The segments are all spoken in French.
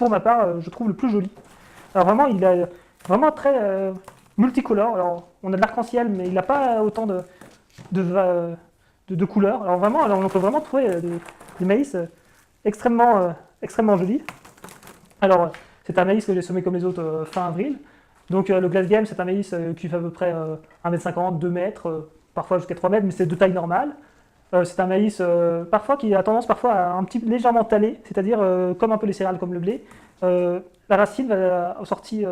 pour ma part, je trouve le plus joli. Alors vraiment, il est vraiment très multicolore. Alors, on a de l'arc-en-ciel, mais il n'a pas autant de, de couleurs. Alors vraiment, on peut vraiment trouver des maïs extrêmement jolis. Alors, c'est un maïs que j'ai semé comme les autres fin avril. Donc le Glass Game, c'est un maïs qui fait à peu près 1,50 m, 2 mètres, parfois jusqu'à 3 mètres, mais c'est de taille normale. C'est un maïs parfois qui a tendance parfois à un petit légèrement taler, c'est-à-dire comme un peu les céréales, comme le blé. La racine va sortir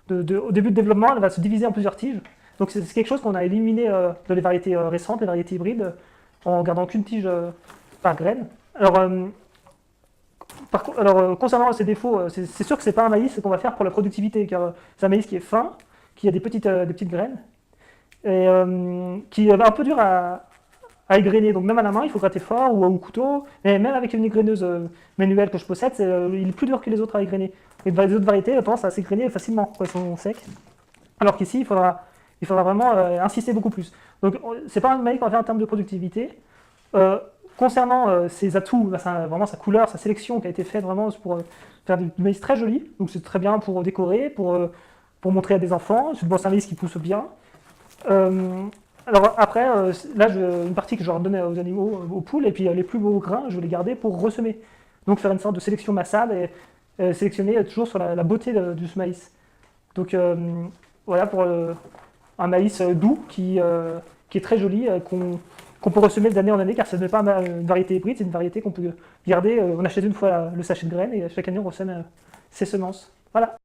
au début de développement, elle va se diviser en plusieurs tiges. Donc c'est quelque chose qu'on a éliminé dans les variétés récentes, les variétés hybrides, en gardant qu'une tige par graine. Alors, concernant ses défauts, c'est sûr que c'est pas un maïs qu'on va faire pour la productivité, car c'est un maïs qui est fin, qui a des petites graines, et qui est un peu dur à égrener. Donc même à la main, il faut gratter fort ou au couteau. Et même avec une égreneuse manuelle que je possède, il est plus dur que les autres à égrener. Et les autres variétés ont tendance à s'égrener facilement quand ils sont secs. Alors qu'ici, il faudra vraiment insister beaucoup plus. Donc c'est pas un maïs qu'on va faire en termes de productivité. Concernant ses atouts, bah, vraiment sa couleur, sa sélection qui a été faite vraiment pour faire du maïs très joli. Donc c'est très bien pour décorer, pour montrer à des enfants. C'est un maïs qui pousse bien. Alors après, là, une partie que je leur donnais aux animaux, aux poules, et puis les plus beaux grains, je vais les garder pour ressemer. Donc faire une sorte de sélection massale et sélectionner toujours sur la beauté de ce maïs. Donc voilà pour un maïs doux qui est très joli, qu'on peut ressemer d'année en année, car ce n'est pas une variété hybride, c'est une variété qu'on peut garder. On achète une fois le sachet de graines et chaque année on ressème ses semences. Voilà.